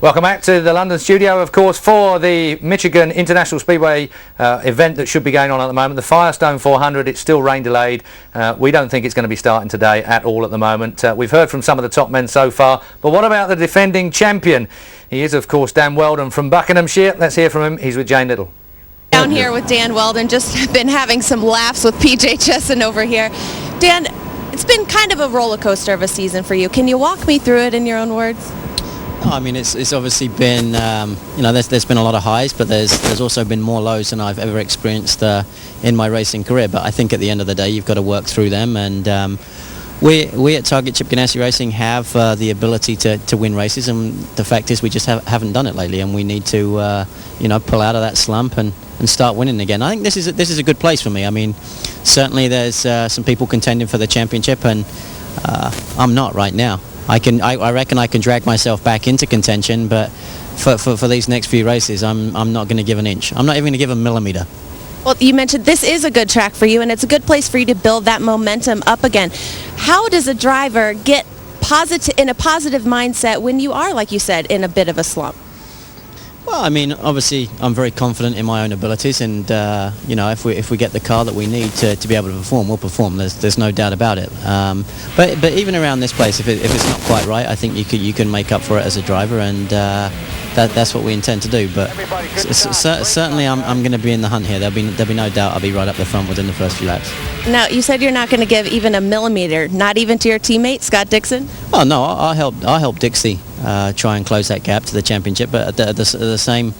Welcome back to the London studio, of course, for the Michigan International Speedway event that should be going on at the moment. The Firestone 400, it's still rain delayed. We don't think it's going to be starting today at all at the moment. We've heard from some of the top men so far, but what about the defending champion? He is, of course, Dan Weldon from Buckinghamshire. Let's hear from him. He's with Jane Little. Down here with Dan Weldon, just been having some laughs with PJ Chesson over here. Dan, it's been kind of a roller coaster of a season for you. Can you walk me through it in your own words? I mean, it's obviously been, you know, there's been a lot of highs, but there's also been more lows than I've ever experienced in my racing career. But I think at the end of the day, you've got to work through them. And we at Target Chip Ganassi Racing have the ability to win races, and the fact is we just haven't done it lately, and we need to, you know, pull out of that slump and start winning again. I think this is a good place for me. I mean, certainly there's some people contending for the championship, and I'm not right now. I reckon I can drag myself back into contention, but for these next few races, I'm not going to give an inch. I'm not even going to give a millimeter. Well, you mentioned this is a good track for you, and it's a good place for you to build that momentum up again. How does a driver get in a positive mindset when you are, like you said, in a bit of a slump? Well, I mean, obviously, I'm very confident in my own abilities, and you know, if we get the car that we need to be able to perform, we'll perform. There's no doubt about it. But even around this place, if it's not quite right, I think you can make up for it as a driver, and that's what we intend to do. But certainly, I'm going to be in the hunt here. There'll be no doubt I'll be right up the front within the first few laps. Now, you said you're not going to give even a millimeter, not even to your teammate Scott Dixon. Oh no, I'll help Dixie try and close that gap to the championship. But at the same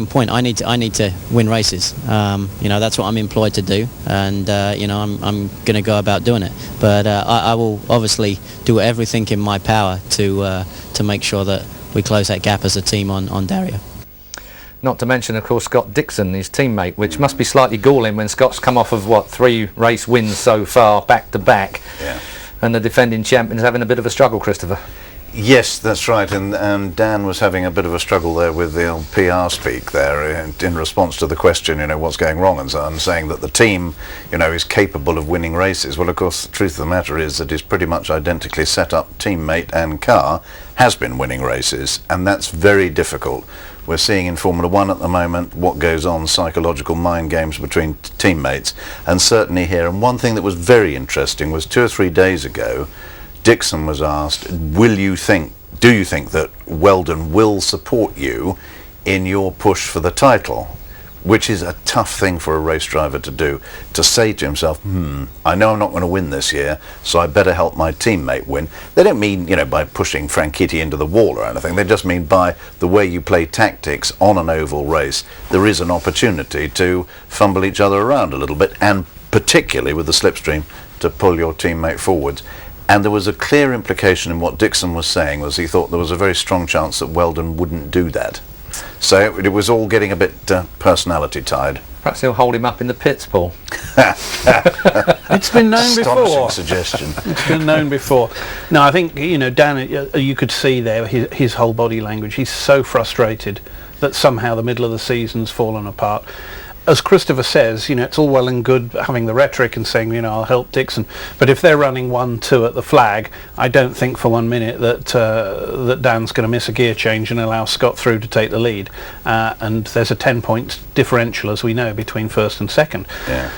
point, I need to win races. You know, that's what I'm employed to do, and you know, I'm going to go about doing it. But I will obviously do everything in my power to make sure that we close that gap as a team on Dario. Not to mention, of course, Scott Dixon, his teammate, which must be slightly galling when Scott's come off of, 3 race wins so far, back to back. Yeah. And the defending champion's having a bit of a struggle, Christopher. Yes, that's right, and Dan was having a bit of a struggle there with the old PR speak there in response to the question, you know, what's going wrong, and so on, saying that the team, you know, is capable of winning races. Well, of course, the truth of the matter is that his pretty much identically set up teammate and car has been winning races, and that's very difficult. We're seeing in Formula One at the moment what goes on, psychological mind games between teammates, and certainly here. And one thing that was very interesting was 2 or 3 days ago, Dixon was asked, do you think that Weldon will support you in your push for the title? Which is a tough thing for a race driver to do, to say to himself, I know I'm not going to win this year, so I better help my teammate win. They don't mean, you know, by pushing Franchitti into the wall or anything. They just mean by the way you play tactics on an oval race, there is an opportunity to fumble each other around a little bit, and particularly with the slipstream, to pull your teammate forwards. And there was a clear implication in what Dixon was saying, was he thought there was a very strong chance that Weldon wouldn't do that. So it was all getting a bit personality tied. Perhaps he'll hold him up in the pits, Paul. It's been known before. Astonishing suggestion. It's been known before. No, I think, you know, Dan, you could see there his whole body language. He's so frustrated that somehow the middle of the season's fallen apart. As Christopher says, you know, it's all well and good having the rhetoric and saying, you know, I'll help Dixon, but if they're running 1-2 at the flag, I don't think for 1 minute that Dan's going to miss a gear change and allow Scott through to take the lead. And there's a 10-point differential, as we know, between first and second. Yeah.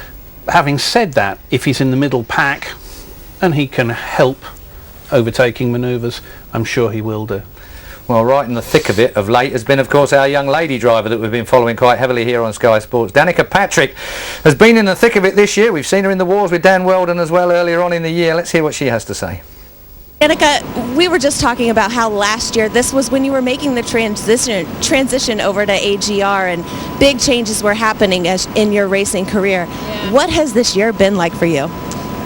Having said that, if he's in the middle pack and he can help overtaking manoeuvres, I'm sure he will do. Well, right in the thick of it of late has been, of course, our young lady driver that we've been following quite heavily here on Sky Sports. Danica Patrick has been in the thick of it this year. We've seen her in the wars with Dan Weldon as well earlier on in the year. Let's hear what she has to say. Danica, we were just talking about how last year this was when you were making the transition over to AGR, and big changes were happening in your racing career. Yeah. What has this year been like for you?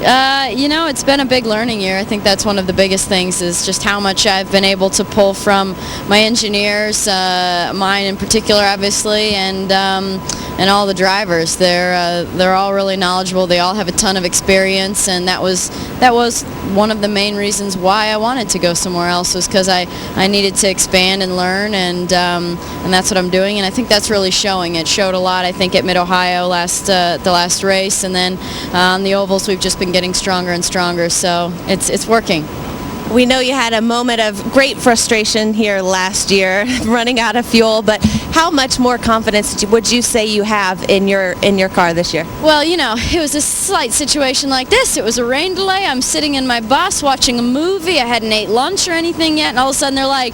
You know, it's been a big learning year. I think that's one of the biggest things, is just how much I've been able to pull from my engineers, mine in particular, obviously, and all the drivers. They're all really knowledgeable. They all have a ton of experience, and that was one of the main reasons why I wanted to go somewhere else, was because I needed to expand and learn, and that's what I'm doing. And I think that's really showing. It showed a lot, I think, at Mid-Ohio the last race, and then on the ovals we've just been getting stronger and stronger, so it's working. We know you had a moment of great frustration here last year, running out of fuel, but how much more confidence would you say you have in your car this year? Well, you know, it was a slight situation like this. It was a rain delay. I'm sitting in my bus watching a movie. I hadn't ate lunch or anything yet, and all of a sudden they're like,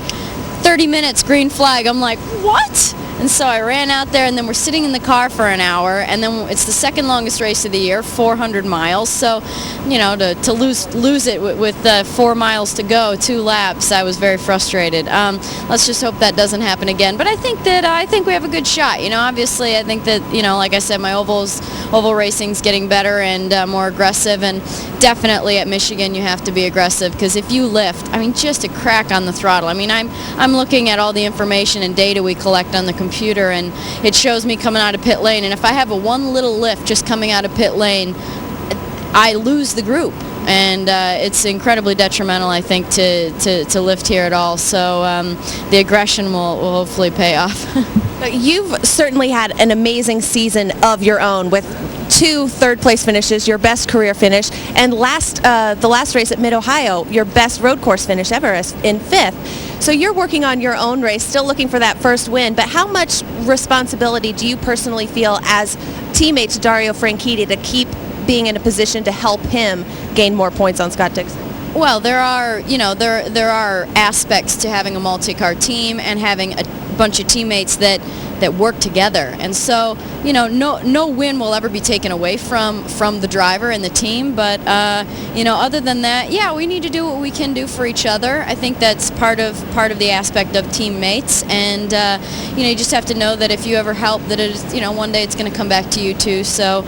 30 minutes, green flag. I'm like, what? And so I ran out there, and then we're sitting in the car for an hour, and then it's the second longest race of the year, 400 miles. So, you know, to lose it with 4 miles to go, 2 laps, I was very frustrated. Let's just hope that doesn't happen again. But I think we have a good shot. You know, obviously, I think that, you know, like I said, my oval racing's getting better and more aggressive, and definitely at Michigan you have to be aggressive, because if you lift, I mean, just a crack on the throttle. I mean, I'm looking at all the information and data we collect on the computer, and it shows me coming out of pit lane, and if I have one little lift just coming out of pit lane, I lose the group, and it's incredibly detrimental, I think, to lift here at all. So the aggression will hopefully pay off. You've certainly had an amazing season of your own with 2 third-place finishes, your best career finish, and the last race at Mid-Ohio, your best road course finish ever in 5th. So you're working on your own race, still looking for that first win, but how much responsibility do you personally feel as teammate to Dario Franchitti to keep being in a position to help him gain more points on Scott Dixon? Well, there are aspects to having a multi-car team and having a bunch of teammates that work together, and so, you know, no win will ever be taken away from the driver and the team, but you know, other than that, yeah, we need to do what we can do for each other. I think that's part of the aspect of teammates, and you know, you just have to know that if you ever help, that it is, you know, one day it's going to come back to you too. So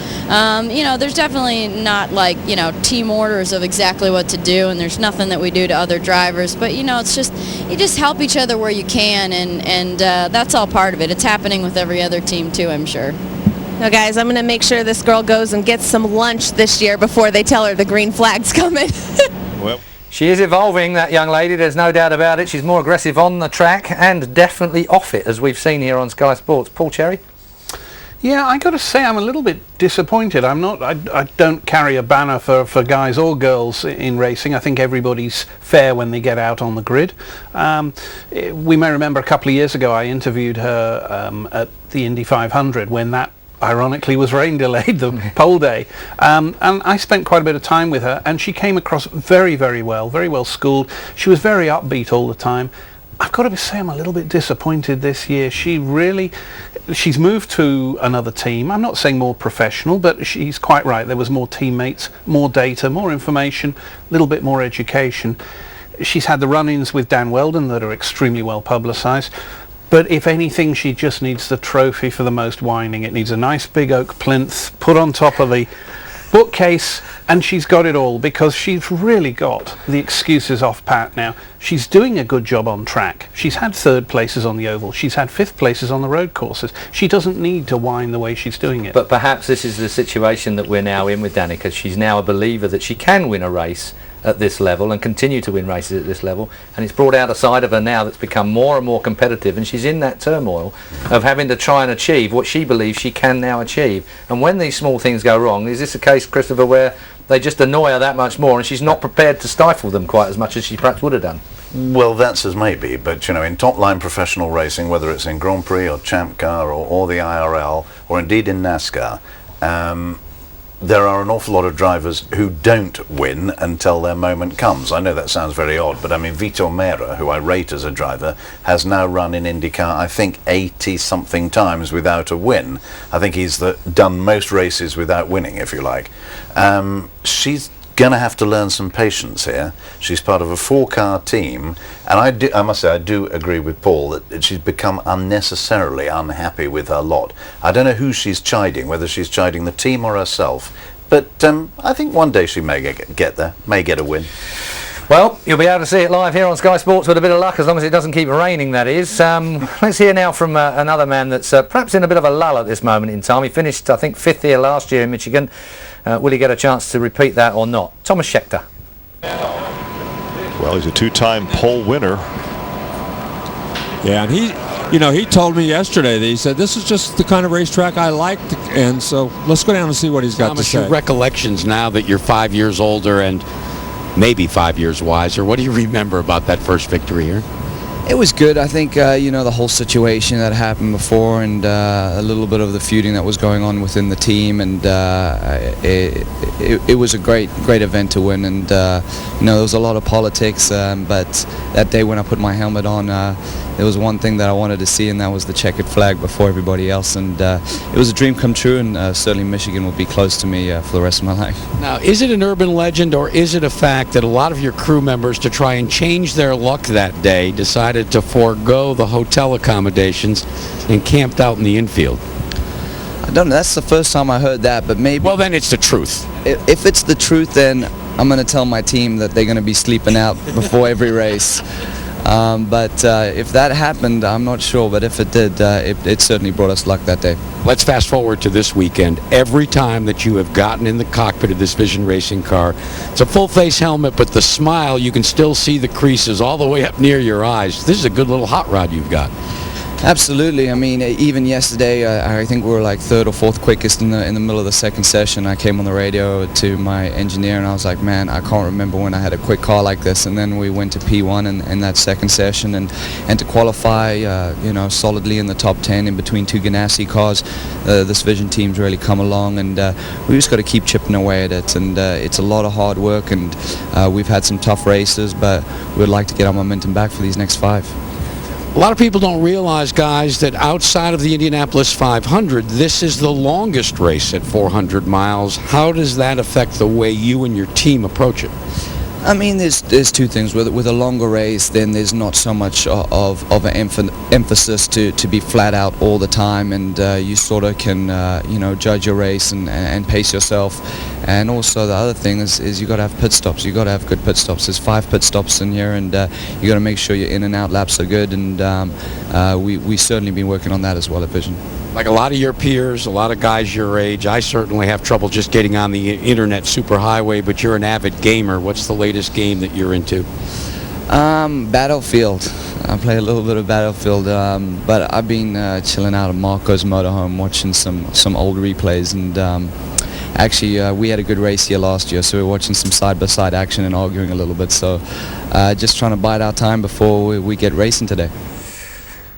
you know, there's definitely not, like, you know, team orders of exactly what to do, and there's nothing that we do to other drivers, but, you know, it's just, you just help each other where you can, and that's all part of it. It's happening with every other team too, I'm sure. Now, guys, I'm going to make sure this girl goes and gets some lunch this year before they tell her the green flag's coming. Well, she is evolving, that young lady, there's no doubt about it. She's more aggressive on the track and definitely off it, as we've seen here on Sky Sports. Paul Cherry? Yeah, I got to say I'm a little bit disappointed. I don't carry a banner for guys or girls in racing. I think everybody's fair when they get out on the grid. We may remember a couple of years ago I interviewed her at the Indy 500 when that ironically was rain delayed, the pole day, and I spent quite a bit of time with her, and she came across very, very well schooled. She was very upbeat all the time. I've got to say I'm a little bit disappointed this year. She's moved to another team. I'm not saying more professional, but she's quite right. There was more teammates, more data, more information, a little bit more education. She's had the run-ins with Dan Weldon that are extremely well publicised. But if anything, she just needs the trophy for the most whining. It needs a nice big oak plinth put on top of the bookcase, and she's got it all, because she's really got the excuses off pat now. She's doing a good job on track. She's had 3rd places on the oval. She's had 5th places on the road courses. She doesn't need to whine the way she's doing it. But perhaps this is the situation that we're now in with Danica. She's now a believer that she can win a race at this level and continue to win races at this level, and it's brought out a side of her now that's become more and more competitive, and she's in that turmoil of having to try and achieve what she believes she can now achieve. And when these small things go wrong, is this a case, Christopher, where they just annoy her that much more and she's not prepared to stifle them quite as much as she perhaps would have done? Well, that's as maybe, but you know, in top-line professional racing, whether it's in Grand Prix or Champ Car or the IRL, or indeed in NASCAR, there are an awful lot of drivers who don't win until their moment comes. I know that sounds very odd, but I mean, Vitor Meira, who I rate as a driver, has now run in IndyCar, I think, 80-something times without a win. I think he's done most races without winning, if you like. She's going to have to learn some patience here. She's part of a 4-car team, and I must say I do agree with Paul that she's become unnecessarily unhappy with her lot. I don't know who she's chiding, whether she's chiding the team or herself, but I think one day she may get there, may get a win. Well, you'll be able to see it live here on Sky Sports with a bit of luck, as long as it doesn't keep raining, that is. Let's hear now from another man that's perhaps in a bit of a lull at this moment in time. He finished, I think, 5th here last year in Michigan. Will he get a chance to repeat that or not? Thomas Scheckter. Well, he's a 2-time pole winner. Yeah, and he told me yesterday that he said, this is just the kind of racetrack I like, and so let's go down and see what he's got to say. Your recollections now that you're 5 years older and maybe 5 years wiser. What do you remember about that first victory here? It was good. I think, the whole situation that happened before and a little bit of the feuding that was going on within the team, and it was a great event to win. And, there was a lot of politics, but that day when I put my helmet on, there was one thing that I wanted to see, and that was the checkered flag before everybody else. And it was a dream come true, and certainly Michigan will be close to me for the rest of my life. Now, is it an urban legend, or is it a fact that a lot of your crew members, to try and change their luck that day, decided to forego the hotel accommodations and camped out in the infield? I don't know. That's the first time I heard that, but maybe... Well, then it's the truth. If it's the truth, then I'm going to tell my team that they're going to be sleeping out before every race. But if that happened, I'm not sure. But if it did, it certainly brought us luck that day. Let's fast forward to this weekend. Every time that you have gotten in the cockpit of this Vision racing car, it's a full-face helmet, but the smile, you can still see the creases all the way up near your eyes. This is a good little hot rod you've got. Absolutely. I mean, even yesterday, I think we were like third or fourth quickest in the middle of the second session. I came on the radio to my engineer, and I was like, man, I can't remember when I had a quick car like this. And then we went to P1 in that second session, and to qualify, solidly in the top 10 in between two Ganassi cars. This Vision team's really come along, and we just got to keep chipping away at it. And it's a lot of hard work, and we've had some tough races, but we'd like to get our momentum back for these next 5. A lot of people don't realize, guys, that outside of the Indianapolis 500, this is the longest race at 400 miles. How does that affect the way you and your team approach it? I mean, there's two things. With a longer race, then there's not so much of an emphasis to be flat out all the time, and you sort of can, judge your race and pace yourself. And also the other thing is you got to have pit stops. You got to have good pit stops. There's 5 pit stops in here, and you got to make sure your in and out laps are good. And we certainly been working on that as well at Vision. Like a lot of your peers, a lot of guys your age, I certainly have trouble just getting on the internet superhighway, but you're an avid gamer. What's the latest game that you're into? Battlefield. I play a little bit of Battlefield, but I've been chilling out at Marco's motorhome watching some old replays, and actually we had a good race here last year, so we're watching some side-by-side action and arguing a little bit, so just trying to bide our time before we get racing today.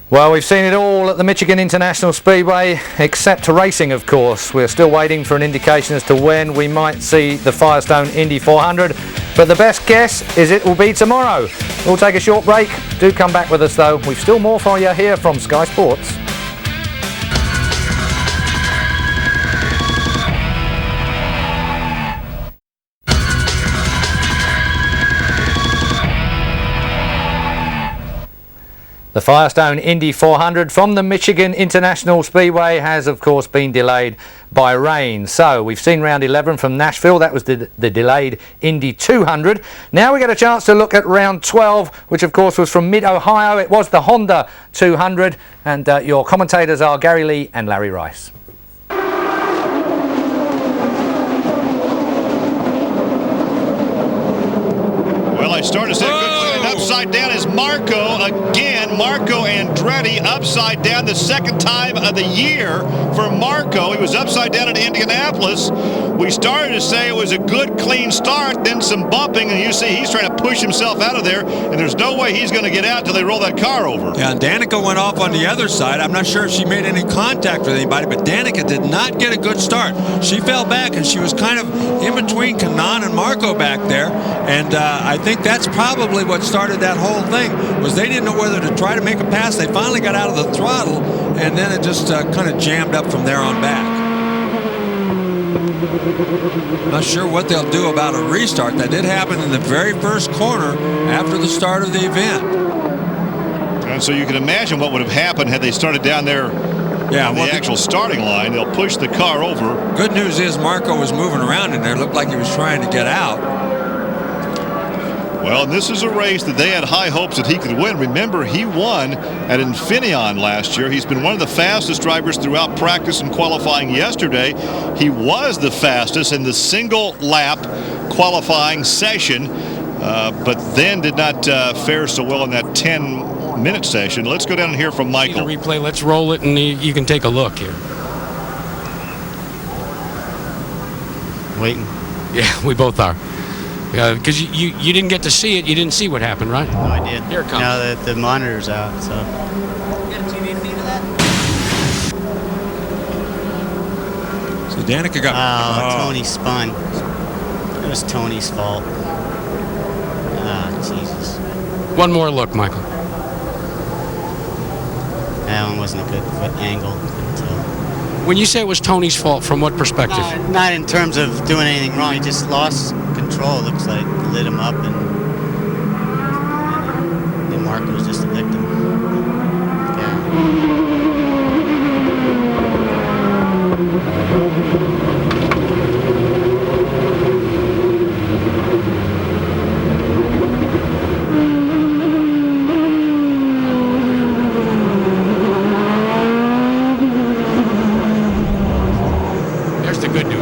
Well, we've seen it all at the Michigan International Speedway, except racing, of course. We're still waiting for an indication as to when we might see the Firestone Indy 400, but the best guess is it will be tomorrow. We'll take a short break. Do come back with us, though. We've still more for you here from Sky Sports. The Firestone Indy 400 from the Michigan International Speedway has, of course, been delayed by rain. So we've seen round 11 from Nashville. That was the delayed Indy 200. Now we get a chance to look at round 12, which, of course, was from Mid-Ohio. It was the Honda 200. And your commentators are Gary Lee and Larry Rice. Well, I started to say good clean. Upside down is Marco again. Marco Andretti upside down the second time of the year for Marco. He was upside down in Indianapolis. We started to say it was a good clean start, then some bumping, and you see he's trying to push himself out of there, and there's no way he's going to get out till they roll that car over. Yeah, and Danica went off on the other side. I'm not sure if she made any contact with anybody, but Danica did not get a good start. She fell back, and she was kind of in between Kanan and Marco back there, and I think that's probably what started that whole thing, was they didn't know whether to try to make a pass. They finally got out of the throttle, and then it just kind of jammed up from there on back. Not sure what they'll do about a restart. That did happen in the very first corner after the start of the event. And so you can imagine what would have happened had they started down there on the actual starting line. They'll push the car over. Good news is Marco was moving around in there. Looked like he was trying to get out. Well, this is a race that they had high hopes that he could win. Remember, he won at Infineon last year. He's been one of the fastest drivers throughout practice and qualifying yesterday. He was the fastest in the single lap qualifying session, but then did not fare so well in that 10-minute session. Let's go down and hear from Michael. The replay, let's roll it, and you can take a look here. Waiting. Yeah, we both are. Because you didn't get to see it. You didn't see what happened, right? No idea. Here it comes. No, the monitor's out, so. You got a TV feed of that? So Danica got... Oh, Tony spun. It was Tony's fault. Jesus. One more look, Michael. That one wasn't a good foot angle. When you say it was Tony's fault, from what perspective? Not in terms of doing anything wrong. He just lost control, looks like. Lit him up, and Marco was just a victim.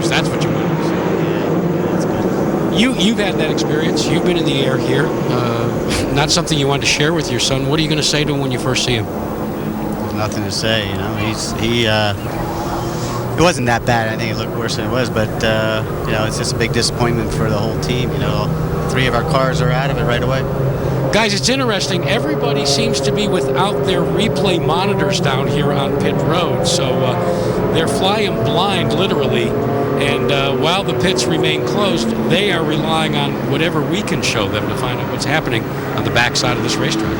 That's what you want to say. Yeah, that's good. You've had that experience. You've been in the air here. Not something you wanted to share with your son. What are you going to say to him when you first see him? There's nothing to say. You know, it wasn't that bad. I think it looked worse than it was, but you know, it's just a big disappointment for the whole team. You know, 3 of our cars are out of it right away. Guys, it's interesting. Everybody seems to be without their replay monitors down here on pit road, so they're flying blind, literally. And while the pits remain closed, they are relying on whatever we can show them to find out what's happening on the backside of this racetrack.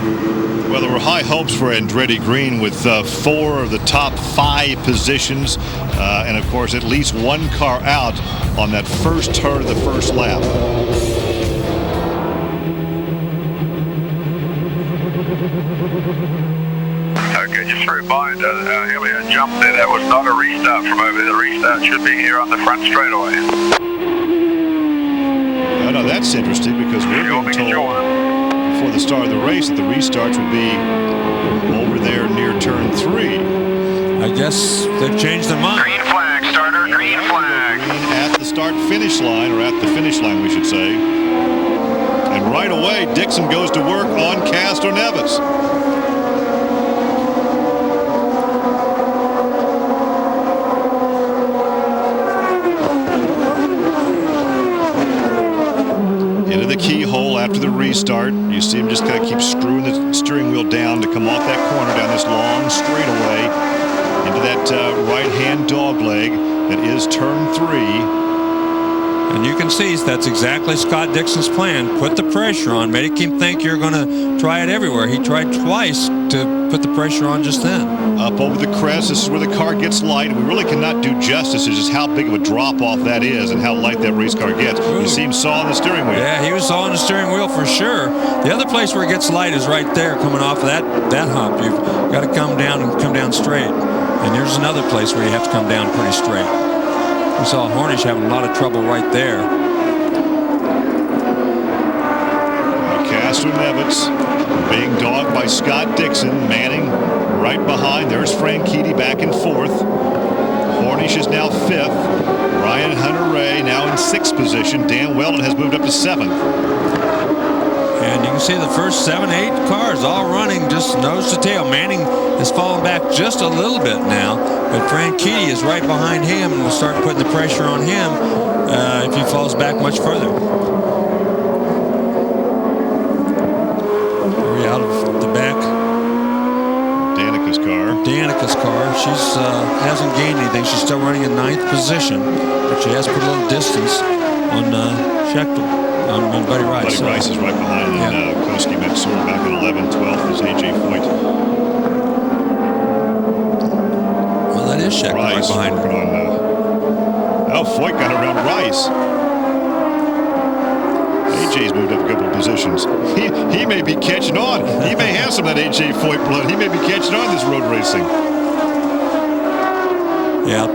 Well, there were high hopes for Andretti Green with 4 of the top 5 positions, and of course at least 1 car out on that first turn of the first lap. Okay, just a reminder, Elliot jumped there. That was not a restart from over there. The restart should be here on the front straightaway. Oh, no, that's interesting because we're being told before the start of the race that the restarts would be over there near turn 3. I guess they've changed their mind. Green flag, starter, green flag. At the start-finish line, or at the finish line, we should say. And right away, Dixon goes to work on Castro Neves. Into the keyhole after the restart. You see him just kind of keep screwing the steering wheel down to come off that corner down this long straightaway into that right-hand dogleg that is turn 3. And you can see that's exactly Scott Dixon's plan. Put the pressure on. Make him think you're going to try it everywhere. He tried twice to put the pressure on just then. Up over the crest. This is where the car gets light. We really cannot do justice to just how big of a drop-off that is and how light that race car gets. Ooh. You see him sawing the steering wheel. Yeah, he was sawing the steering wheel for sure. The other place where it gets light is right there, coming off of that hump. You've got to come down and come down straight. And there's another place where you have to come down pretty straight. We saw Hornish having a lot of trouble right there. Castro Neves being dogged by Scott Dixon, Manning right behind. There's Franchitti back in 4th. Hornish is now 5th. Ryan Hunter-Reay now in 6th position. Dan Weldon has moved up to 7th. And you can see the first 7, 8 cars all running just nose to tail. Manning has fallen back just a little bit now, but Franchitti is right behind him and will start putting the pressure on him if he falls back much further. Very out of the back. Danica's car. She hasn't gained anything. She's still running in 9th position, but she has put a little distance on Schechter. On Buddy Rice. Buddy Rice is right behind, and Koski Mansour back in 11th. 12th is A.J. Foyt. Well, that is Schechter right behind her. Foyt got around Rice. A.J.'s moved up a couple of positions. He may be catching on. He may have some of that A.J. Foyt blood. He may be catching on this road racing. Yeah.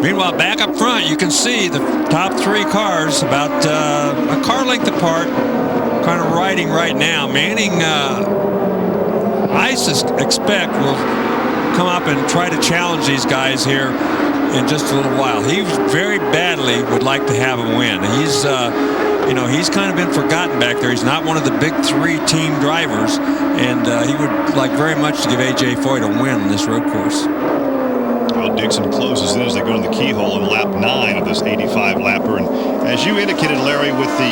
Meanwhile, back up front, you can see the top 3 cars about a car length apart, kind of riding right now. Manning, I expect, will come up and try to challenge these guys here in just a little while. He very badly would like to have a win. He's, he's kind of been forgotten back there. He's not one of the big 3 team drivers, and he would like very much to give A.J. Foyt a win on this road course. Well, Dixon closes in as they go in the keyhole in lap 9 of this 85 lapper. And as you indicated, Larry, with the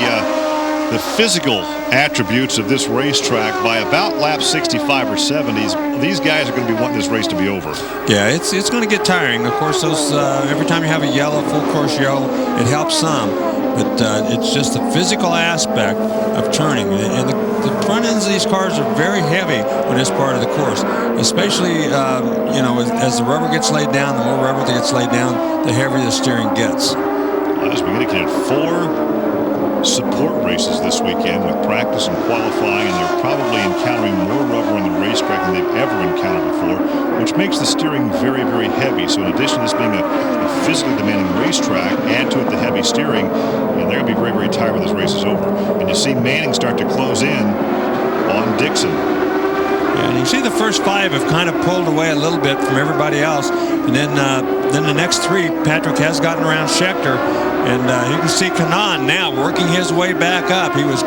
the physical attributes of this racetrack by about lap 65 or 70s. These guys are going to be wanting this race to be over. Yeah, it's going to get tiring. Of course, those every time you have a yellow, full course yellow, it helps some. But it's just the physical aspect of turning. And the front ends of these cars are very heavy on this part of the course. Especially, you know, as the rubber gets laid down, the more rubber that gets laid down, the heavier the steering gets. As we indicated, 4 support races this weekend with practice and qualifying, and they're probably encountering more rubber on the racetrack than they've ever encountered before, which makes the steering very, very heavy. So in addition to this being a physically demanding racetrack, add to it the heavy steering, and they're going to be very, very tired when this race is over. And you see Manning start to close in on Dixon. Yeah, and you see the first 5 have kind of pulled away a little bit from everybody else, and then the next 3, Patrick has gotten around Scheckter, and you can see Kanaan now working his way back up. He was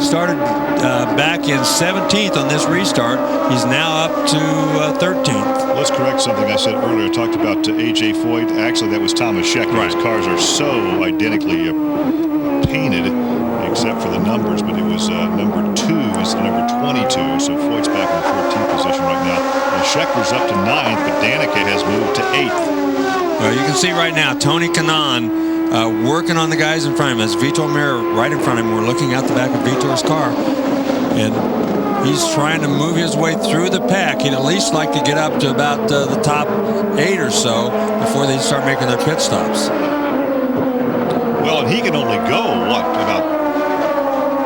started back in 17th on this restart. He's now up to 13th. Let's correct something I said earlier. I talked about A.J. Foyt. Actually, that was Thomas Scheckter. Right. His cars are so identically painted, except for the numbers, but it was number 2 is number 22, so Foyt's back in the 14th position right now. And Schecter's up to 9th, but Danica has moved to 8th. Well, you can see right now Tony Kanaan working on the guys in front of him. As Vitor Meyer right in front of him, we're looking out the back of Vitor's car, and he's trying to move his way through the pack. He'd at least like to get up to about the top 8 or so before they start making their pit stops. Well, and he can only go, about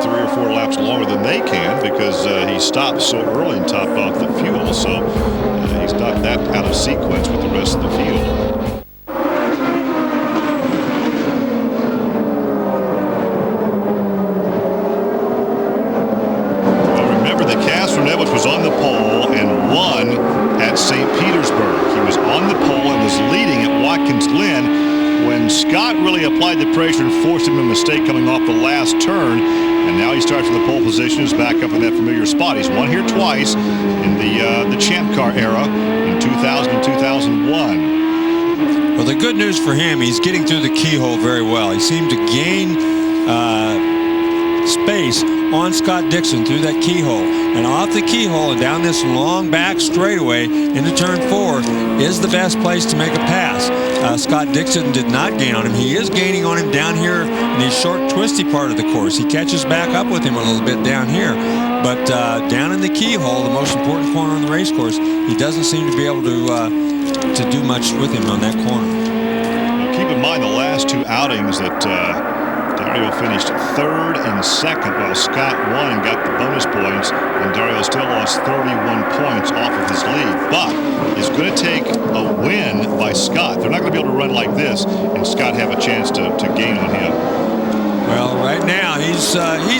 3 or 4 laps longer than they can, because he stopped so early and topped off the fuel, so he's not that out of sequence with the rest of the field. Was on the pole and won at St. Petersburg. He was on the pole and was leading at Watkins Glen when Scott really applied the pressure and forced him a mistake coming off the last turn. And now he starts with the pole position, is back up in that familiar spot. He's won here twice in the Champ Car era in 2000 and 2001. Well, the good news for him, he's getting through the keyhole very well. He seemed to gain space on Scott Dixon through that keyhole, and off the keyhole and down this long back straightaway into turn 4 is the best place to make a pass. Scott Dixon did not gain on him. He is gaining on him down here in the short twisty part of the course. He catches back up with him a little bit down here, but down in the keyhole, the most important corner on the race course, he doesn't seem to be able to do much with him on that corner. Now keep in mind the last 2 outings that Dario finished 3rd and 2nd, while Scott won and got the bonus points, and Dario still lost 31 points off of his lead. But it's going to take a win by Scott. They're not going to be able to run like this and Scott have a chance to gain on him. Well, right now he's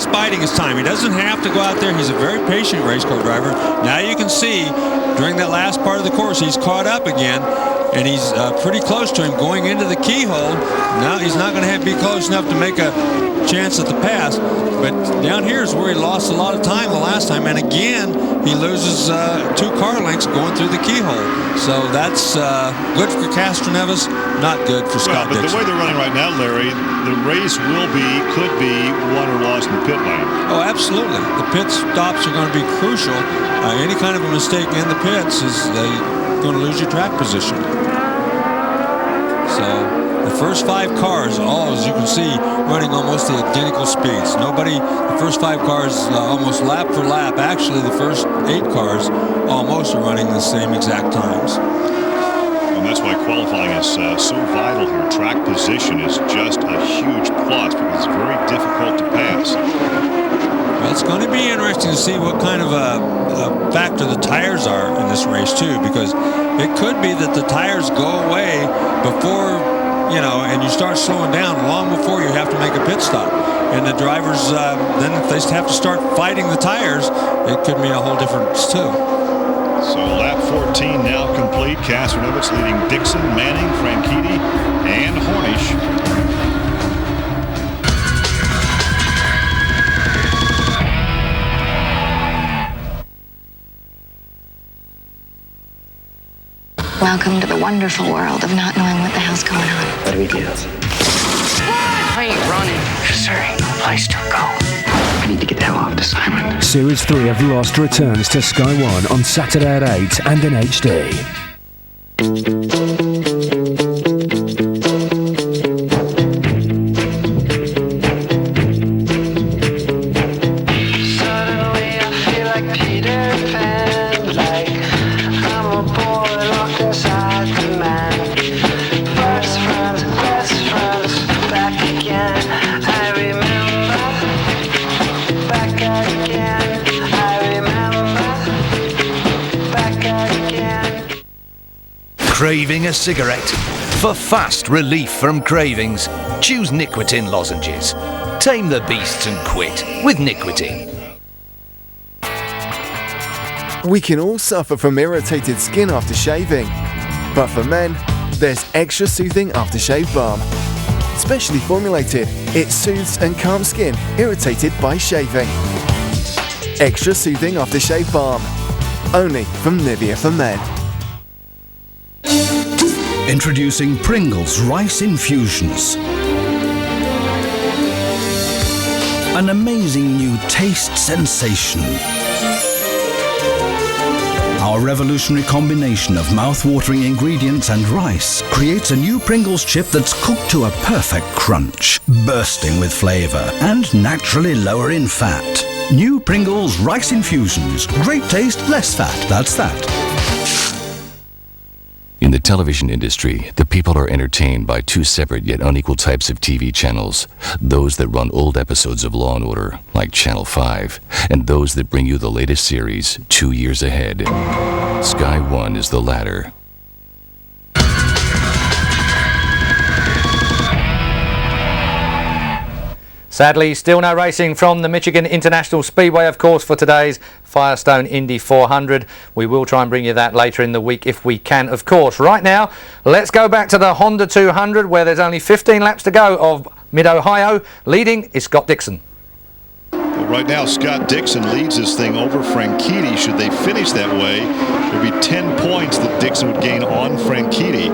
biding his time. He doesn't have to go out there. He's a very patient race car driver. Now you can see during that last part of the course, he's caught up again. And he's pretty close to him going into the keyhole. Now he's not going to be close enough to make a chance at the pass. But down here is where he lost a lot of time the last time. And again, he loses 2 car lengths going through the keyhole. So that's good for Castroneves, not good for Scott Dixon. But the way they're running right now, Larry, the race could be won or lost in the pit lane. Oh, absolutely. The pit stops are going to be crucial. Any kind of a mistake in the pits is going to lose your track position. So the first 5 cars, all as you can see, running almost the identical speeds. The first 5 cars almost lap for lap. Actually, the first 8 cars almost are running the same exact times. And that's why qualifying is so vital here. Track position is just a huge plus because it's very difficult to pass. Well, it's going to be interesting to see what kind of a factor the tires are in this race too, because it could be that the tires go away before, and you start slowing down long before you have to make a pit stop. And the drivers, then if they have to start fighting the tires, it could mean a whole difference too. So lap 14 now complete. Castroneves leading Dixon, Manning, Franchitti, and Hornish. Welcome to the wonderful world of not knowing what the hell's going on. What do we do? I ain't running. Is there any place to go? need to get the hell off this island. Series 3 of Lost returns to Sky 1 on Saturday at 8 and in HD. Craving a cigarette? For fast relief from cravings, choose nicotine lozenges. Tame the beasts and quit with nicotine. We can all suffer from irritated skin after shaving, but for men, there's Extra Soothing Aftershave Balm. Specially formulated, it soothes and calms skin irritated by shaving. Extra Soothing Aftershave Balm, only from Nivea for Men. Introducing Pringles Rice Infusions. An amazing new taste sensation. Our revolutionary combination of mouth-watering ingredients and rice creates a new Pringles chip that's cooked to a perfect crunch, bursting with flavor and naturally lower in fat. New Pringles Rice Infusions. Great taste, less fat. That's that. In the television industry, the people are entertained by two separate yet unequal types of TV channels. Those that run old episodes of Law & Order, like Channel 5, and those that bring you the latest series 2 years ahead. Sky 1 is the latter. Sadly, still no racing from the Michigan International Speedway, of course, for today's Firestone Indy 400. We will try and bring you that later in the week if we can, of course. Right now, let's go back to the Honda 200, where there's only 15 laps to go of Mid-Ohio. Leading is Scott Dixon. Well, right now, Scott Dixon leads this thing over Franchitti. Should they finish that way, there would be 10 points that Dixon would gain on Franchitti.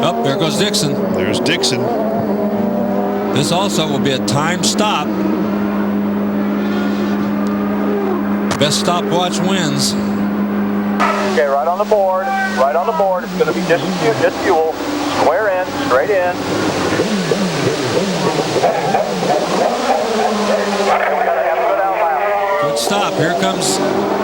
Oh, there goes Dixon. There's Dixon. This also will be a time stop. Best stopwatch wins. Okay, right on the board. Right on the board. It's going to be just fuel. Square in, straight in. Good stop. Here comes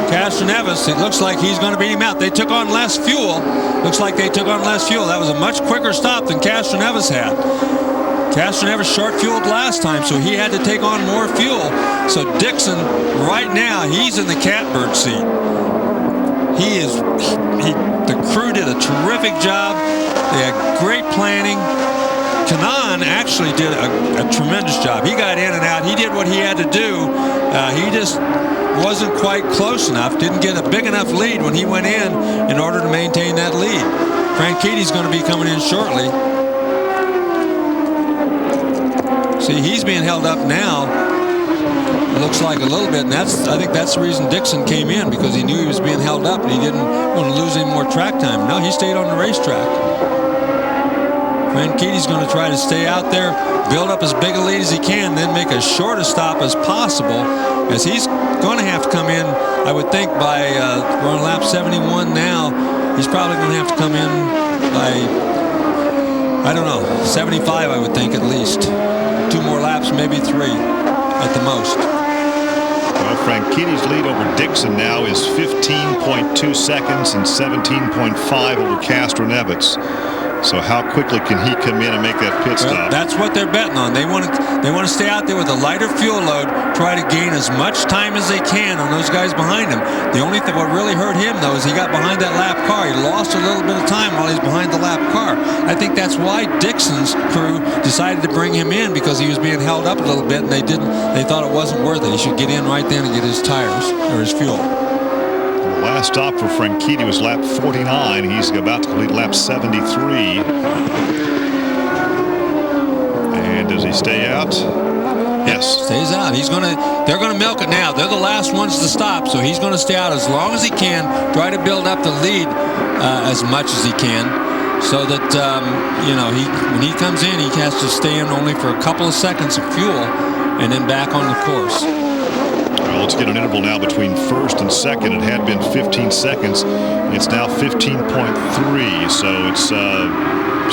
Castroneves. It looks like he's going to beat him out. They took on less fuel. Looks like they took on less fuel. That was a much quicker stop than Castroneves had. Castroneves short-fueled last time, so he had to take on more fuel. So Dixon, right now, he's in the catbird seat. The crew did a terrific job. They had great planning. Kanan actually did a tremendous job. He got in and out. He did what he had to do. He just wasn't quite close enough, didn't get a big enough lead when he went in order to maintain that lead. Franchitti's going to be coming in shortly. See, he's being held up now. It looks like a little bit, and I think that's the reason Dixon came in, because he knew he was being held up and he didn't want to lose any more track time. No, he stayed on the racetrack. Franchitti's going to try to stay out there, build up as big a lead as he can, then make as short a stop as possible, as he's going to have to come in, I would think, by we're on lap 71 now. He's probably going to have to come in by, I don't know, 75, I would think, at least. 2 more laps, maybe 3 at the most. Well, Franchitti's lead over Dixon now is 15.2 seconds and 17.5 over Castroneves. So how quickly can he come in and make that pit stop? Well, that's what they're betting on. They want to stay out there with a lighter fuel load, try to gain as much time as they can on those guys behind him. The only thing what really hurt him, though, is he got behind that lap car. He lost a little bit of time while he's behind the lap car. I think that's why Dixon's crew decided to bring him in, because he was being held up a little bit, and they thought it wasn't worth it. He should get in right then and get his tires or his fuel. The last stop for Franchitti was lap 49. He's about to complete lap 73. And does he stay out? Yes. Stays out. They're gonna milk it now. They're the last ones to stop, so he's gonna stay out as long as he can, try to build up the lead as much as he can, so that when he comes in, he has to stay in only for a couple of seconds of fuel, and then back on the course. Well, let's get an interval now between first and second. It had been 15 seconds. It's now 15.3, so it's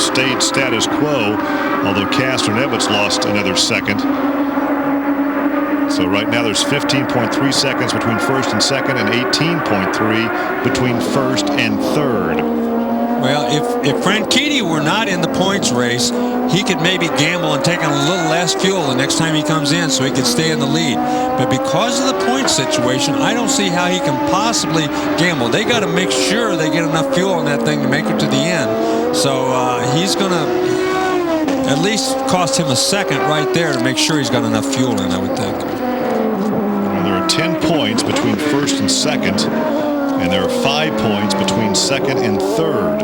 stayed status quo, although Castroneves lost another second. So right now there's 15.3 seconds between first and second and 18.3 between first and third. Well, if Franchitti were not in the points race, he could maybe gamble on taking a little less fuel the next time he comes in so he could stay in the lead. But because of the point situation, I don't see how he can possibly gamble. They got to make sure they get enough fuel in that thing to make it to the end. So he's going to at least cost him a second right there to make sure he's got enough fuel in, I would think. Well, there are 10 points between first and second, and there are 5 points between second and third.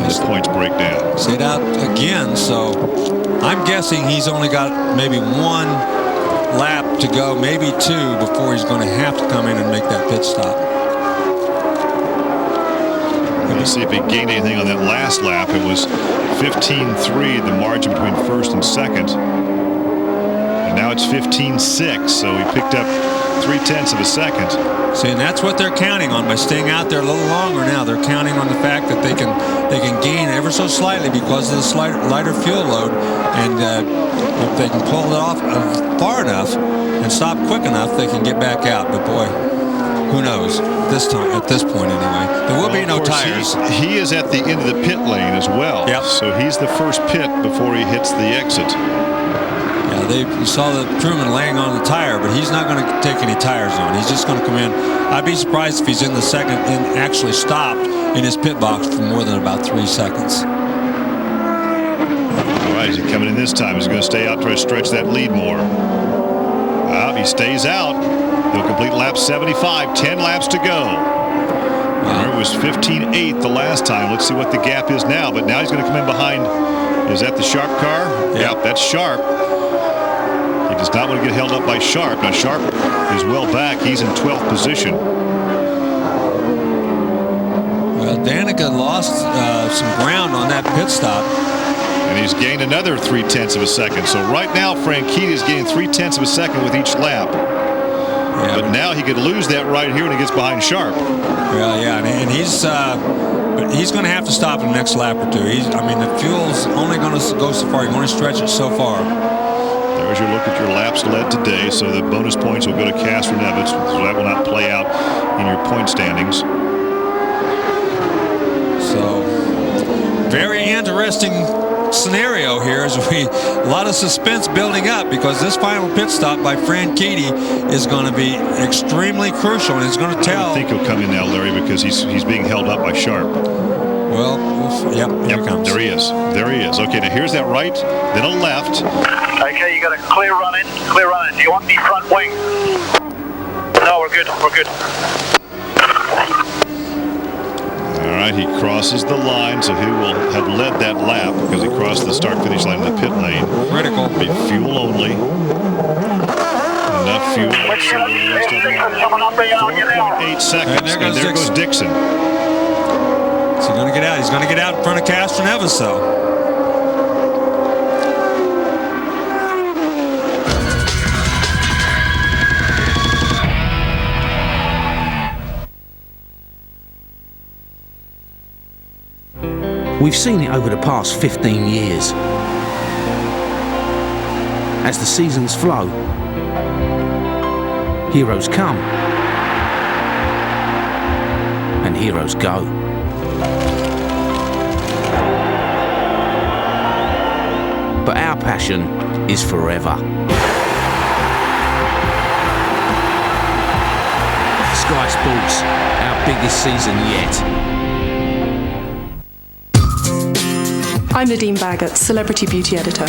These points break down. See that again, so I'm guessing he's only got maybe 1 lap to go, maybe 2, before he's going to have to come in and make that pit stop. Let's see if he gained anything on that last lap. It was 15.3, the margin between first and second. And now it's 15.6, so he picked up 0.3 of a second. See, and that's what they're counting on by staying out there a little longer now. They're counting on the fact that they can gain ever so slightly because of the lighter fuel load. And if they can pull it off far enough and stop quick enough, they can get back out. But boy, who knows? This time, at this point anyway, there will be no tires. He is at the end of the pit lane as well. Yep. So he's the first pit before he hits the exit. Yeah, you saw the crewman laying on the tire, but he's not going to take any tires on. He's just going to come in. I'd be surprised if he's in the second and actually stopped in his pit box for more than about 3 seconds. All right, is he coming in this time? He's going to stay out, try to stretch that lead more. He stays out. He'll complete lap 75, 10 laps to go. It was 15.8 the last time. Let's see what the gap is now. But now he's going to come in behind. Is that the Sharp car? Yep, that's Sharp. He does not want to get held up by Sharp. Now Sharp is well back. He's in 12th position. Well, Danica lost some ground on that pit stop. And he's gained another 0.3 of a second. So right now, Franchitti is gaining 0.3 of a second with each lap. Yeah, but now he could lose that right here when he gets behind Sharp. Well, yeah, and he's going to have to stop in the next lap or two. I mean, the fuel's only going to go so far. You want to stretch it so far. There's your look at your laps led today. So the bonus points will go to Castroneves. So that will not play out in your point standings. So, very interesting scenario here as a lot of suspense building up because this final pit stop by Franchitti is going to be extremely crucial and it's going to tell. I think he'll come in now, Larry, because he's being held up by Sharp. Well, yep, here he comes. There he is. There he is. Okay, now here's that right, then a left. Okay, you got a clear run in. Clear run in. Do you want the front wing? No, we're good. We're good. All right, he crosses the line, so he will have led that lap because he crossed the start-finish line in the pit lane. Critical. Be fuel only. Enough fuel. 4.8 seconds. And there goes Dixon. Is he going to get out? He's going to get out in front of Castroneves, though. We've seen it over the past 15 years. As the seasons flow, heroes come and heroes go. But our passion is forever. Sky Sports, our biggest season yet. I'm Nadine Baggett, Celebrity Beauty Editor.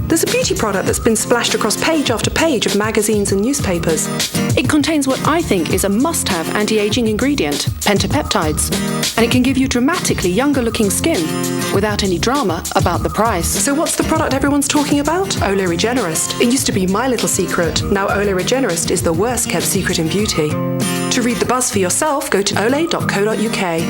There's a beauty product that's been splashed across page after page of magazines and newspapers. It contains what I think is a must-have anti-aging ingredient, pentapeptides, and it can give you dramatically younger looking skin without any drama about the price. So what's the product everyone's talking about? Olay Regenerist. It used to be my little secret. Now Olay Regenerist is the worst kept secret in beauty. To read the buzz for yourself, go to olay.co.uk.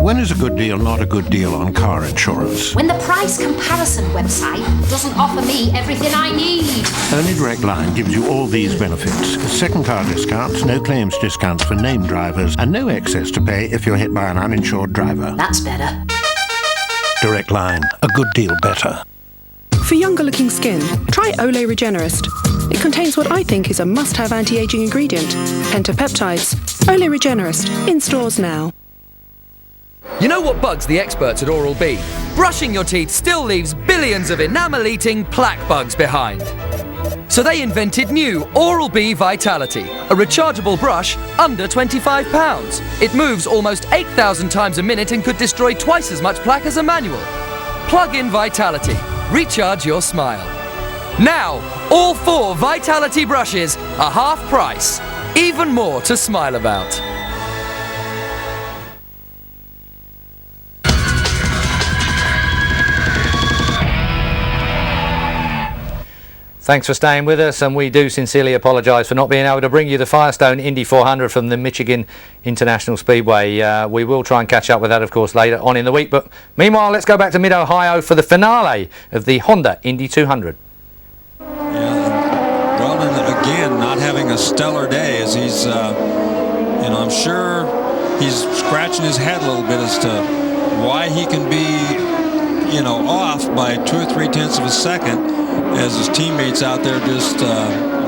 When is a good deal not a good deal on car insurance? When the price comparison website doesn't offer me everything I need. Only Direct Line gives you all these benefits. Second car discounts, no claims discounts for named drivers, and no excess to pay if you're hit by an uninsured driver. That's better. Direct Line, a good deal better. For younger looking skin, try Olay Regenerist. It contains what I think is a must-have anti-aging ingredient, pentapeptides. Olay Regenerist, in stores now. You know what bugs the experts at Oral-B? Brushing your teeth still leaves billions of enamel-eating plaque bugs behind. So they invented new Oral-B Vitality, a rechargeable brush under £25. It moves almost 8,000 times a minute and could destroy twice as much plaque as a manual. Plug in Vitality. Recharge your smile. Now, all 4 Vitality brushes are half price. Even more to smile about. Thanks for staying with us, and we do sincerely apologise for not being able to bring you the Firestone Indy 400 from the Michigan International Speedway. We will try and catch up with that, of course, later on in the week. But meanwhile, let's go back to Mid-Ohio for the finale of the Honda Indy 200. Yeah, Weldon again not having a stellar day, as he's, I'm sure he's scratching his head a little bit as to why he can be, off by 2 or 3/10 of a second. As his teammates out there just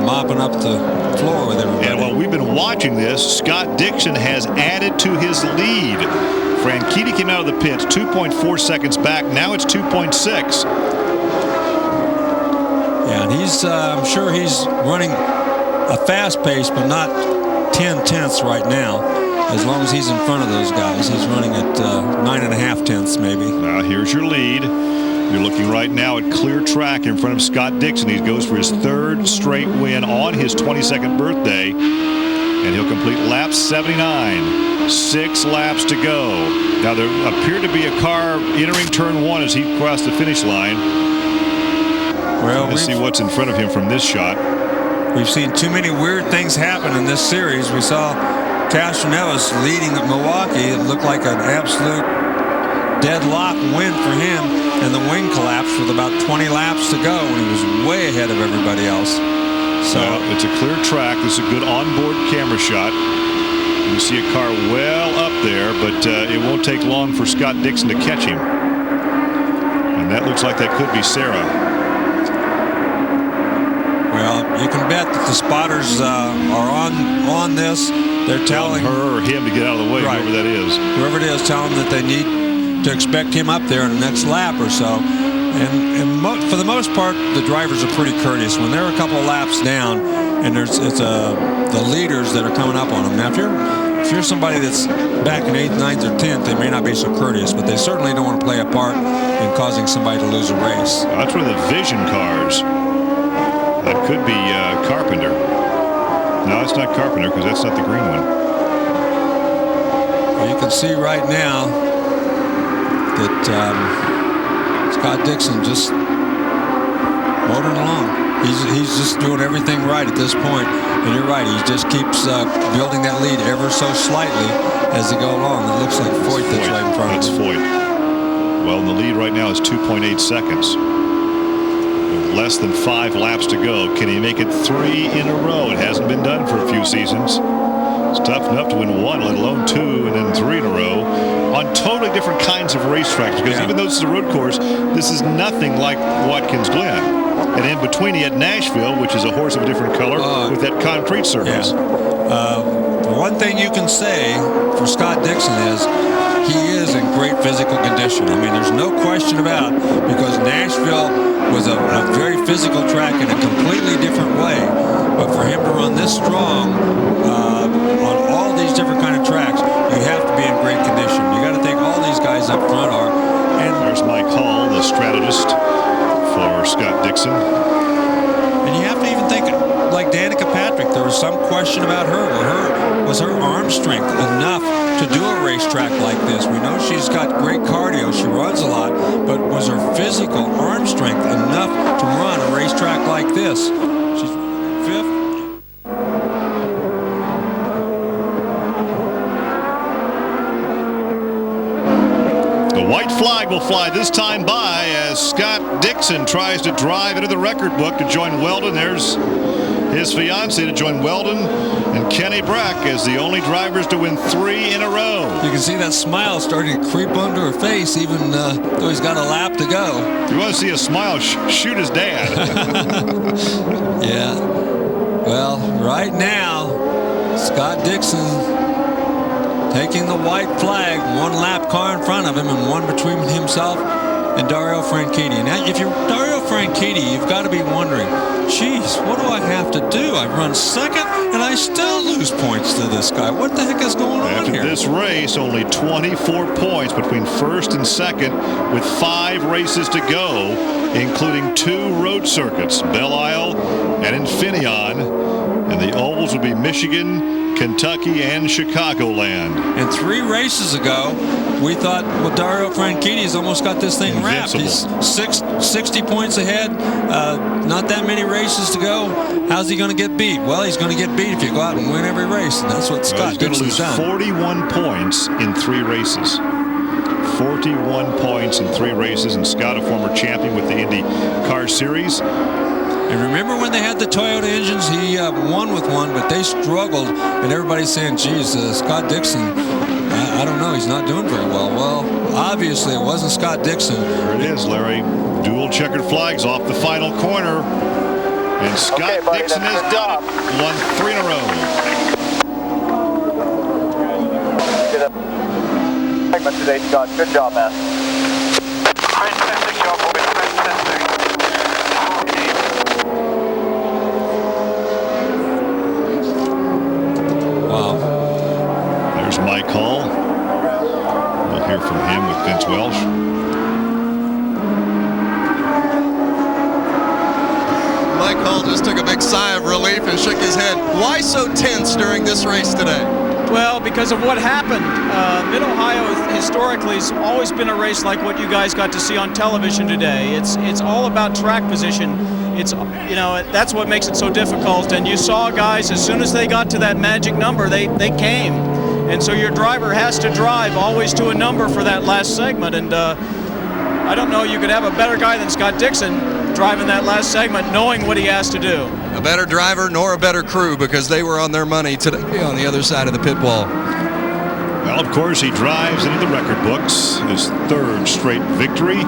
mopping up the floor with everybody. And while we've been watching this, Scott Dixon has added to his lead. Franchitti came out of the pits 2.4 seconds back. Now it's 2.6. Yeah, and he's, I'm sure he's running a fast pace, but not 10/10 right now. As long as he's in front of those guys, he's running at 9.5 maybe. Now here's your lead. You're looking right now at clear track in front of Scott Dixon. He goes for his 3rd straight win on his 22nd birthday, and he'll complete lap 79. 6 laps to go. Now there appeared to be a car entering turn 1 as he crossed the finish line. Well, let's see what's in front of him from this shot. We've seen too many weird things happen in this series. We saw Castroneves leading at Milwaukee. It looked like an absolute deadlock win for him, and the wing collapsed with about 20 laps to go when he was way ahead of everybody else. So it's a clear track. This is a good onboard camera shot. You see a car well up there, but it won't take long for Scott Dixon to catch him. And that looks like that could be Sarah. Well, you can bet that the spotters are on this. They're telling her or him to get out of the way, right. Whoever that is. Whoever it is, telling them that they need to expect him up there in the next lap or so. And for the most part, the drivers are pretty courteous. When they're a couple of laps down, and it's the leaders that are coming up on them. Now, if you're somebody that's back in 8th, 9th, or 10th, they may not be so courteous, but they certainly don't want to play a part in causing somebody to lose a race. That's one of the vision cars. That could be Carpenter. No, it's not Carpenter because that's not the green one. Well, you can see right now that Scott Dixon just motoring along. He's just doing everything right at this point. And you're right, he just keeps building that lead ever so slightly as they go along. It looks like Foyt that's right in front of him. That's Foyt. Well, the lead right now is 2.8 seconds. With less than 5 laps to go. Can he make it 3 in a row? It hasn't been done for a few seasons. It's tough enough to win 1, let alone 2, and then 3 in a row on totally different kinds of racetracks. Because even though this is a road course, this is nothing like Watkins Glen. And in between, he had Nashville, which is a horse of a different color, with that concrete surface. One thing you can say for Scott Dixon is he is in great physical condition. I mean, there's no question about it, because Nashville was a very physical track in a completely different way. But for him to run this strong on all these different kind of tracks, you have to be in great condition. You got to think all these guys up front are. And there's Mike Hall, the strategist for Scott Dixon. And you have to even think like Danica Patrick. There was some question about her. Was her arm strength enough to do a racetrack like this? We know she's got great cardio. She runs a lot. But was her physical arm strength enough to run a racetrack like this? She's running 5th. will fly this time by as Scott Dixon tries to drive into the record book to join Weldon. There's his fiancée to join Weldon and Kenny Brack as the only drivers to win 3 in a row. You can see that smile starting to creep onto her face, even though he's got a lap to go. You want to see a smile, shoot his dad. Yeah. Well, right now, Scott Dixon taking the white flag, 1 lap car in front of him and 1 between himself and Dario Franchitti. Now, if you're Dario Franchitti, you've got to be wondering, geez, what do I have to do? I run second and I still lose points to this guy. What the heck is going on After here? this race, only 24 points between first and second with 5 races to go, including 2 road circuits, Belle Isle and Infineon. And the ovals will be Michigan, Kentucky, and Chicagoland. And 3 races ago, we thought, well, Dario Franchitti's almost got this thing wrapped. He's 60 points ahead, not that many races to go. How's he going to get beat? Well, he's going to get beat if you go out and win every race, and that's what Scott Dixon's done. 41 points in 3 races. 41 points in 3 races, and Scott, a former champion with the Indy Car Series. And remember when they had the Toyota engines, he won with one, but they struggled, and everybody's saying, geez, Scott Dixon, I don't know, he's not doing very well. Well, obviously it wasn't Scott Dixon. There it is, Larry. Dual checkered flags off the final corner. And Scott Dixon has done it. Won 3 in a row. Segment today, Scott. Good job, man. Fantastic job, Bobby. Fantastic. Wow. There's Mike Hall. We'll hear from him with Vince Welsh. Mike Hall just took a big sigh of relief and shook his head. Why so tense during this race today? Well, because of what happened. Mid-Ohio historically has always been a race like what you guys got to see on television today. It's all about track position. It's, you know, that's what makes it so difficult. And you saw guys, as soon as they got to that magic number, they came. And so your driver has to drive always to a number for that last segment. And I don't know, you could have a better guy than Scott Dixon driving that last segment, knowing what he has to do. A better driver nor a better crew, because they were on their money today on the other side of the pit wall. Well, of course, he drives into the record books, his 3rd straight victory,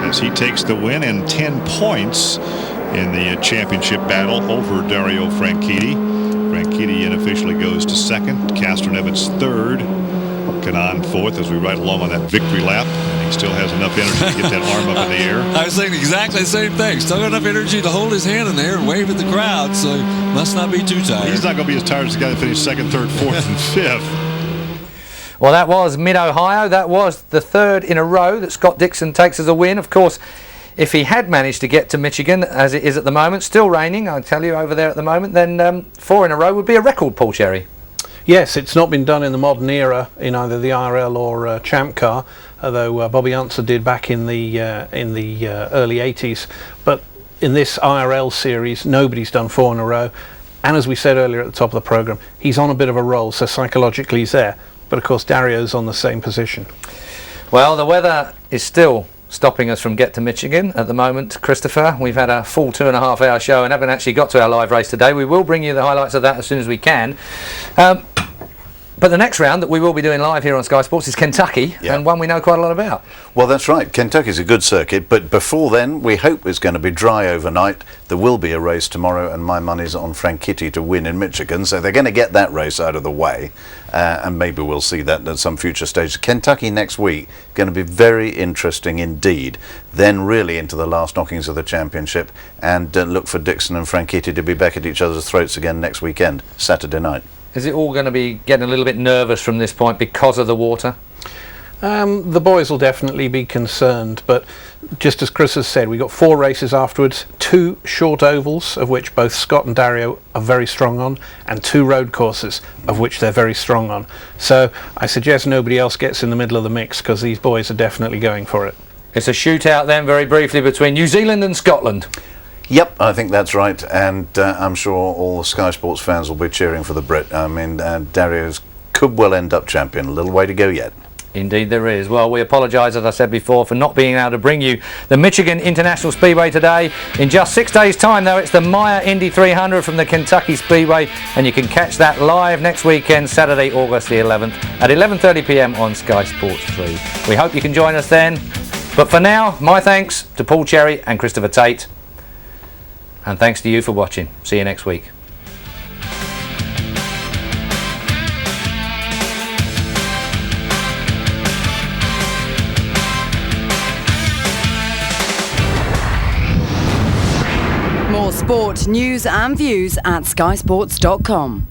as he takes the win and 10 points in the championship battle over Dario Franchitti. Franchitti unofficially goes to 2nd, Castro Evans 3rd, Kanaan 4th as we ride along on that victory lap. He still has enough energy to get that arm up in the air. I was thinking exactly the same thing. Still got enough energy to hold his hand in there and wave at the crowd, so he must not be too tired. He's not going to be as tired as the guy that finished 2nd, 3rd, 4th, and 5th. Well, that was Mid-Ohio. That was the 3rd in a row that Scott Dixon takes as a win. Of course, if he had managed to get to Michigan, as it is at the moment, still raining, I tell you, over there at the moment, then 4 in a row would be a record, Paul Cherry. Yes, it's not been done in the modern era in either the RL or Champ Car, although Bobby Unser did back in the early 80s. But in this IRL series, nobody's done 4 in a row. And as we said earlier at the top of the programme, he's on a bit of a roll, so psychologically he's there. But of course, Dario's on the same position. Well, the weather is still stopping us from Get to Michigan at the moment, Christopher. We've had a full 2.5 hour show and haven't actually got to our live race today. We will bring you the highlights of that as soon as we can. But the next round that we will be doing live here on Sky Sports is Kentucky, and one we know quite a lot about. Well, that's right. Kentucky's a good circuit, but before then, we hope it's going to be dry overnight. There will be a race tomorrow, and my money's on Franchitti to win in Michigan, so they're going to get that race out of the way, and maybe we'll see that at some future stage. Kentucky next week, going to be very interesting indeed. Then really into the last knockings of the championship, and look for Dixon and Franchitti to be back at each other's throats again next weekend, Saturday night. Is it all going to be getting a little bit nervous from this point because of the water? The boys will definitely be concerned, but just as Chris has said, we've got 4 races afterwards, 2 short ovals, of which both Scott and Dario are very strong on, and 2 road courses, of which they're very strong on. So I suggest nobody else gets in the middle of the mix, because these boys are definitely going for it. It's a shootout then, very briefly, between New Zealand and Scotland. Yep, I think that's right, and I'm sure all the Sky Sports fans will be cheering for the Brit. I mean, Dario's could well end up champion. A little way to go yet. Indeed there is. Well, we apologise, as I said before, for not being able to bring you the Michigan International Speedway today. In just 6 days' time, though, it's the Maya Indy 300 from the Kentucky Speedway, and you can catch that live next weekend, Saturday, August the 11th, at 11:30 p.m. on Sky Sports 3. We hope you can join us then. But for now, my thanks to Paul Cherry and Christopher Tate. And thanks to you for watching. See you next week. More sport, news and views at skysports.com.